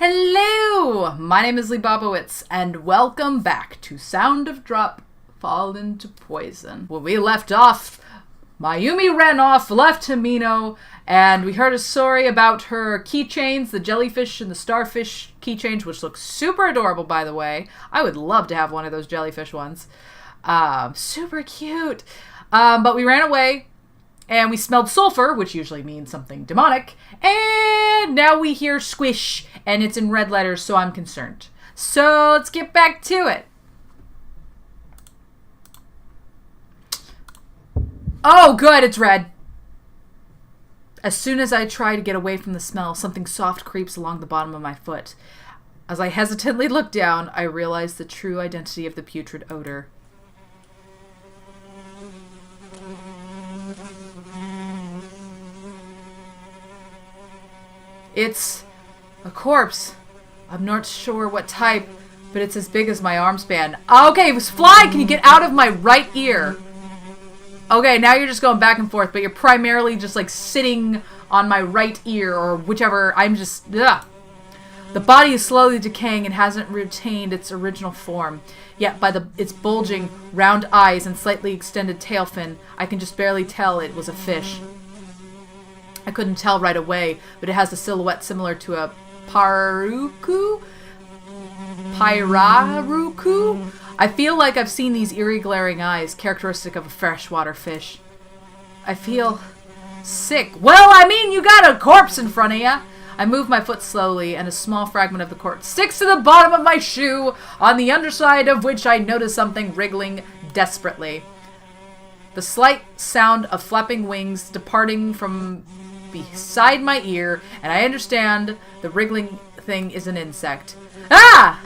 Hello! My name is Leebobawitz, and welcome back to Sound of Drop Fall into Poison. When we left off, Mayumi ran off, left Himeno, and we heard a story about her keychains, the jellyfish and the starfish keychains, which look super adorable, by the way. I would love to have one of those jellyfish ones. Super cute. But we ran away, and we smelled sulfur, which usually means something demonic, and now we hear squish, and it's in red letters, so I'm concerned. So let's get back to it. Oh, good, it's red. As soon as I try to get away from the smell, something soft creeps along the bottom of my foot. As I hesitantly look down, I realize the true identity of the putrid odor. It's a corpse. I'm not sure what type, but it's as big as my arm span. Okay, it was fly! Can you get out of my right ear? Okay, now you're just going back and forth, but you're primarily just like sitting on my right ear or whichever. I'm just, ugh. The body is slowly decaying and hasn't retained its original form. Yet by its bulging, round eyes and slightly extended tail fin, I can just barely tell it was a fish. I couldn't tell right away, but it has a silhouette similar to a Pirarucu? I feel like I've seen these eerie glaring eyes, characteristic of a freshwater fish. I feel sick. Well, I mean, you got a corpse in front of you. I move my foot slowly, and a small fragment of the corpse sticks to the bottom of my shoe, on the underside of which I notice something wriggling desperately. The slight sound of flapping wings departing from beside my ear, and I understand the wriggling thing is an insect. Ah!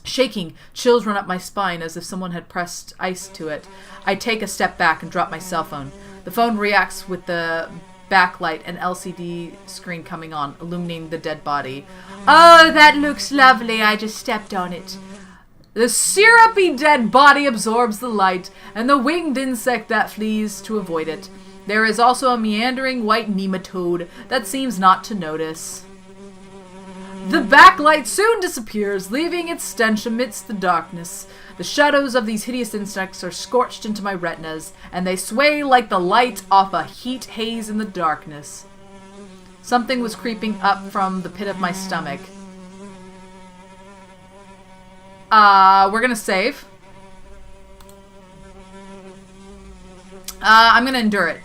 Shaking, chills run up my spine as if someone had pressed ice to it. I take a step back and drop my cell phone. The phone reacts with the backlight and LCD screen coming on, illuminating the dead body. Oh, that looks lovely. I just stepped on it. The syrupy dead body absorbs the light, and the winged insect that flees to avoid it. There is also a meandering white nematode that seems not to notice. The backlight soon disappears, leaving its stench amidst the darkness. The shadows of these hideous insects are scorched into my retinas, and they sway like the light off a heat haze in the darkness. Something was creeping up from the pit of my stomach. We're gonna save. I'm gonna endure it.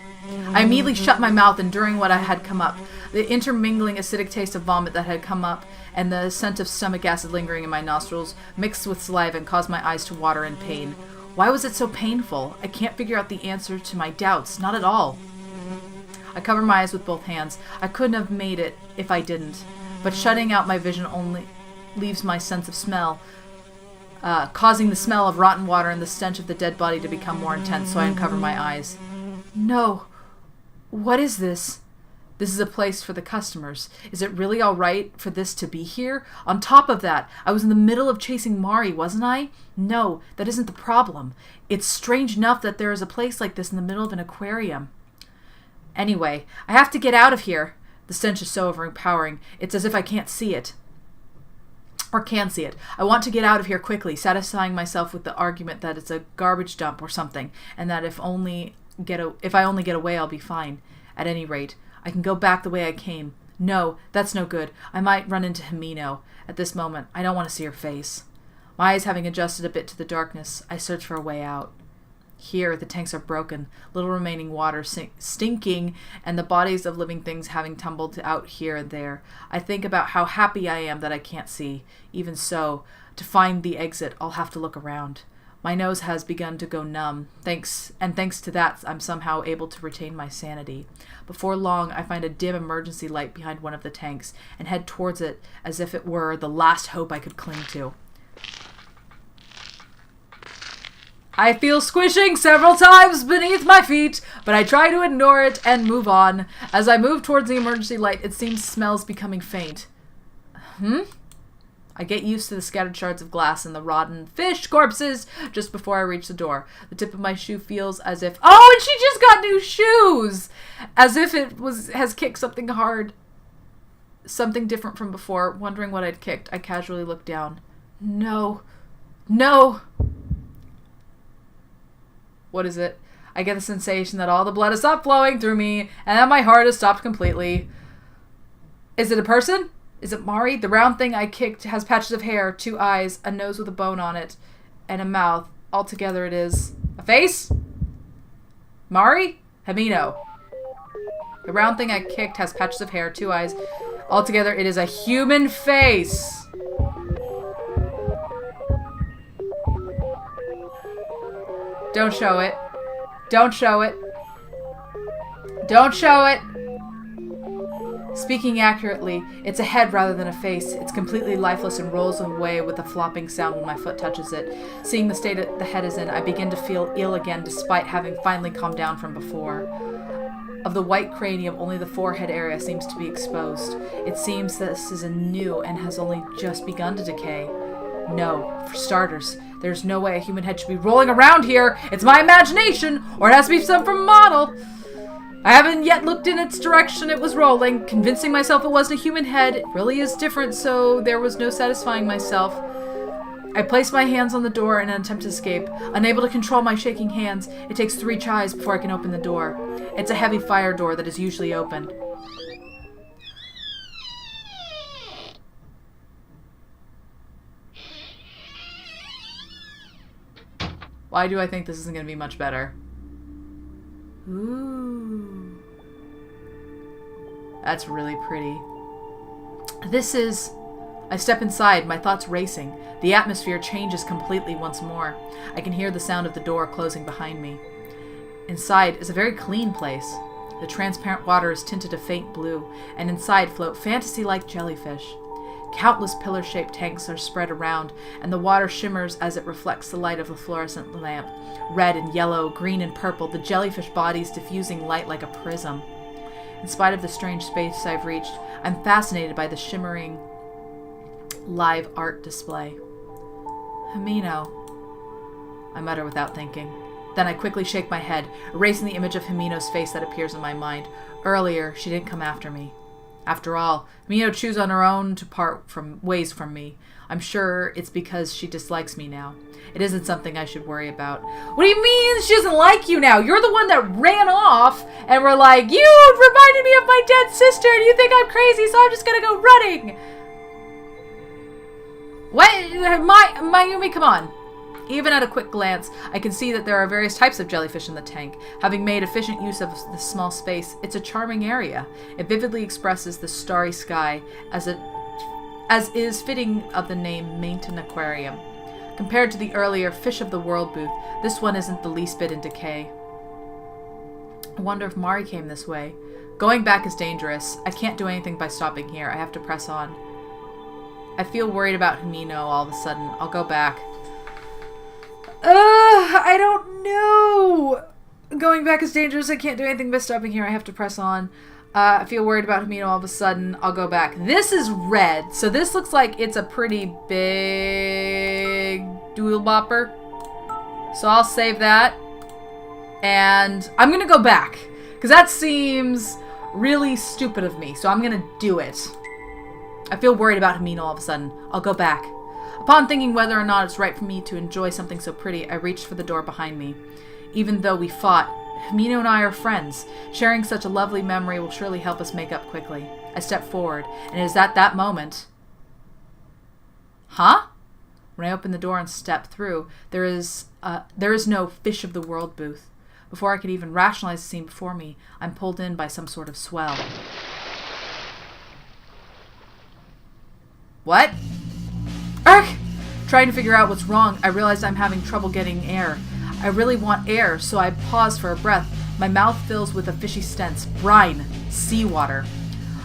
I immediately shut my mouth, enduring what had come up. The intermingling acidic taste of vomit that had come up, and the scent of stomach acid lingering in my nostrils, mixed with saliva and caused my eyes to water in pain. Why was it so painful? I can't figure out the answer to my doubts. Not at all. I cover my eyes with both hands. I couldn't have made it if I didn't. But shutting out my vision only leaves my sense of smell, causing the smell of rotten water and the stench of the dead body to become more intense, so I uncover my eyes. No. What is this? This is a place for the customers. Is it really all right for this to be here? On top of that, I was in the middle of chasing Mari, wasn't I? No, that isn't the problem. It's strange enough that there is a place like this in the middle of an aquarium. Anyway, I have to get out of here. The stench is so overpowering. It's as if I can't see it. Or can see it. I want to get out of here quickly, satisfying myself with the argument that it's a garbage dump or something, and that if I only get away, I'll be fine. At any rate, I can go back the way I came. No, that's no good. I might run into Himeno. At this moment, I don't want to see her face. My eyes having adjusted a bit to the darkness, I search for a way out. Here, the tanks are broken, little remaining water stinking, and the bodies of living things having tumbled out here and there. I think about how happy I am that I can't see. Even so, to find the exit, I'll have to look around. My nose has begun to go numb, thanks to that, I'm somehow able to retain my sanity. Before long, I find a dim emergency light behind one of the tanks, and head towards it as if it were the last hope I could cling to. I feel squishing several times beneath my feet, but I try to ignore it and move on. As I move towards the emergency light, it seems smells becoming faint. I get used to the scattered shards of glass and the rotten fish corpses just before I reach the door. The tip of my shoe feels as if... Oh, and she just got new shoes! As if has kicked something hard. Something different from before. Wondering what I'd kicked, I casually look down. No. No! What is it? I get the sensation that all the blood has stopped flowing through me and that my heart has stopped completely. Is it a person? Is it Mari? The round thing I kicked has patches of hair, 2 eyes, a nose with a bone on it, and a mouth. Altogether it is... A face? Mari? Himino. The round thing I kicked has patches of hair, 2 eyes. Altogether it is a human face. Don't show it. Don't show it. Don't show it. Speaking accurately, it's a head rather than a face. It's completely lifeless and rolls away with a flopping sound when my foot touches it. Seeing the state the head is in, I begin to feel ill again despite having finally calmed down from before. Of the white cranium, only the forehead area seems to be exposed. It seems this is new and has only just begun to decay. No, for starters, there's no way a human head should be rolling around here. It's my imagination, or it has to be some from a model. I haven't yet looked in its direction it was rolling, convincing myself it wasn't a human head. It really is different, so there was no satisfying myself. I place my hands on the door in an attempt to escape. Unable to control my shaking hands, it takes 3 tries before I can open the door. It's a heavy fire door that is usually open. Why do I think this isn't going to be much better? Ooh. That's really pretty. This is... I step inside, my thoughts racing. The atmosphere changes completely once more. I can hear the sound of the door closing behind me. Inside is a very clean place. The transparent water is tinted a faint blue, and inside float fantasy-like jellyfish. Countless pillar-shaped tanks are spread around, and the water shimmers as it reflects the light of a fluorescent lamp. Red and yellow, green and purple, the jellyfish bodies diffusing light like a prism. In spite of the strange space I've reached, I'm fascinated by the shimmering live art display. Himino, I mutter without thinking. Then I quickly shake my head, erasing the image of Himino's face that appears in my mind. Earlier, she didn't come after me. After all, Himino chose on her own to part ways from me. I'm sure it's because she dislikes me now. It isn't something I should worry about. What do you mean she doesn't like you now? You're the one that ran off and were like, you reminded me of my dead sister and you think I'm crazy, so I'm just gonna go running. What? Mayumi, come on. Even at a quick glance, I can see that there are various types of jellyfish in the tank. Having made efficient use of this small space, it's a charming area. It vividly expresses the starry sky, as is fitting of the name Mainton Aquarium. Compared to the earlier Fish of the World booth, this one isn't the least bit in decay. I wonder if Mari came this way. Going back is dangerous. I can't do anything by stopping here. I have to press on. I feel worried about Himino all of a sudden. I'll go back. I don't know. Going back is dangerous. I can't do anything by stopping here. I have to press on. I feel worried about Himino all of a sudden. I'll go back. This is red, so this looks like it's a pretty big dual bopper. So I'll save that. And I'm going to go back, because that seems really stupid of me, so I'm going to do it. I feel worried about Himino all of a sudden. I'll go back. Upon thinking whether or not it's right for me to enjoy something so pretty, I reached for the door behind me. Even though we fought, Himino and I are friends. Sharing such a lovely memory will surely help us make up quickly. I step forward, and it is at that moment... Huh? When I open the door and step through, there is no Fish of the World booth. Before I could even rationalize the scene before me, I'm pulled in by some sort of swell. What? Ark! Trying to figure out what's wrong, I realized I'm having trouble getting air. I really want air, so I pause for a breath. My mouth fills with a fishy stench. Brine. Seawater.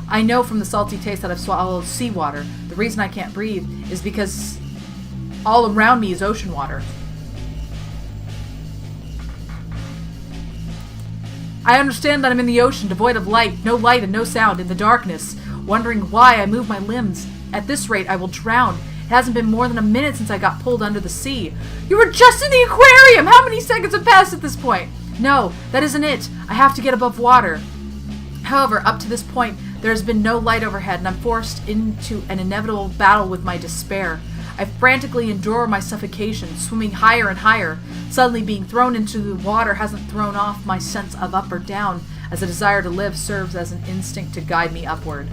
I know from the salty taste that I've swallowed seawater. The reason I can't breathe is because all around me is ocean water. I understand that I'm in the ocean, devoid of light, no light and no sound, in the darkness, wondering why I move my limbs. At this rate, I will drown, hasn't been more than a minute since I got pulled under the sea. You were just in the aquarium! How many seconds have passed at this point? No, that isn't it. I have to get above water. However, up to this point, there has been no light overhead, and I'm forced into an inevitable battle with my despair. I frantically endure my suffocation, swimming higher and higher. Suddenly being thrown into the water hasn't thrown off my sense of up or down, as the desire to live serves as an instinct to guide me upward.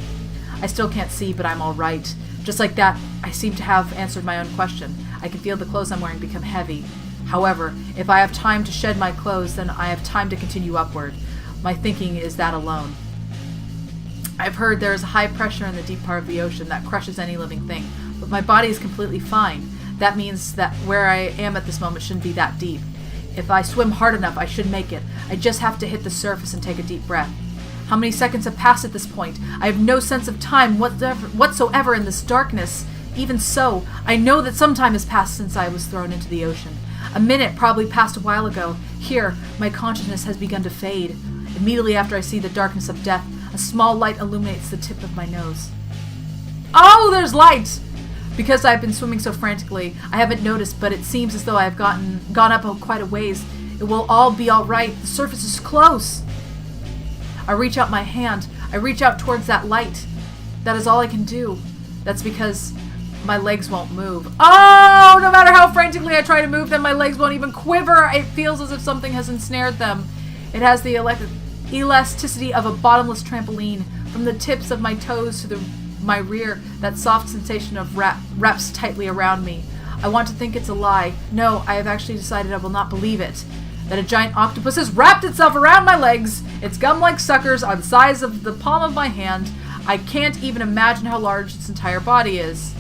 I still can't see, but I'm all right. Just like that, I seem to have answered my own question. I can feel the clothes I'm wearing become heavy. However, if I have time to shed my clothes, then I have time to continue upward. My thinking is that alone. I've heard there is high pressure in the deep part of the ocean that crushes any living thing, but my body is completely fine. That means that where I am at this moment shouldn't be that deep. If I swim hard enough, I should make it. I just have to hit the surface and take a deep breath. How many seconds have passed at this point? I have no sense of time whatsoever in this darkness. Even so, I know that some time has passed since I was thrown into the ocean. A minute probably passed a while ago. Here, my consciousness has begun to fade. Immediately after I see the darkness of death, a small light illuminates the tip of my nose. Oh, there's light! Because I've been swimming so frantically, I haven't noticed, but it seems as though I have gone up quite a ways. It will all be all right. The surface is close. I reach out my hand. I reach out towards that light. That is all I can do. That's because my legs won't move. Oh, no matter how frantically I try to move them, my legs won't even quiver. It feels as if something has ensnared them. It has the elasticity of a bottomless trampoline. From the tips of my toes to my rear, that soft sensation of wraps tightly around me. I want to think it's a lie. No, I have actually decided I will not believe it. That a giant octopus has wrapped itself around my legs. Its gum-like suckers are the size of the palm of my hand. I can't even imagine how large its entire body is.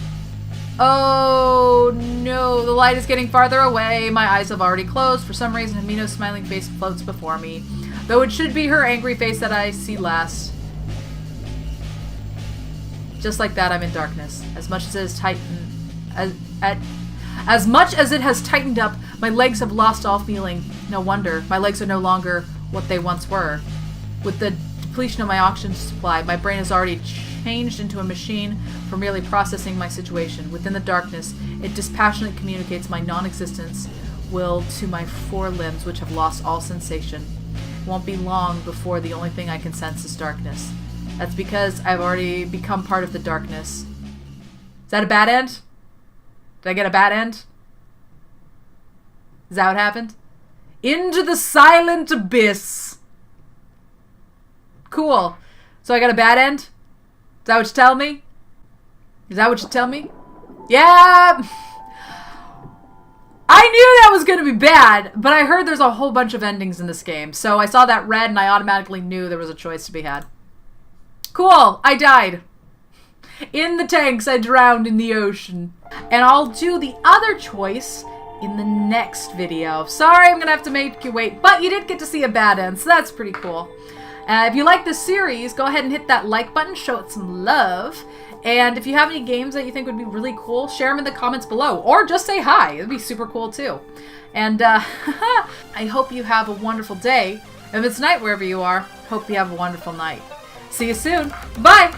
Oh no, the light is getting farther away. My eyes have already closed. For some reason, Amino's smiling face floats before me, though it should be her angry face that I see last. Just like that, I'm in darkness. As much as it has tightened up, my legs have lost all feeling. No wonder. My legs are no longer what they once were. With the depletion of my oxygen supply, my brain has already changed into a machine for merely processing my situation. Within the darkness, it dispassionately communicates my non-existence will to my four limbs, which have lost all sensation. It won't be long before the only thing I can sense is darkness. That's because I've already become part of the darkness. Is that a bad end? Did I get a bad end? Is that what happened? Into the silent abyss. Cool. So I got a bad end? Is that what you tell me? Is that what you tell me? Yeah. I knew that was going to be bad, but I heard there's a whole bunch of endings in this game. So I saw that red and I automatically knew there was a choice to be had. Cool. I died. In the tanks, I drowned in the ocean. And I'll do the other choice in the next video. Sorry, I'm going to have to make you wait, but you did get to see a bad end, so that's pretty cool. If you like this series, go ahead and hit that like button, show it some love. And if you have any games that you think would be really cool, share them in the comments below. Or just say hi. It'd be super cool too. And I hope you have a wonderful day. If it's night wherever you are, hope you have a wonderful night. See you soon. Bye!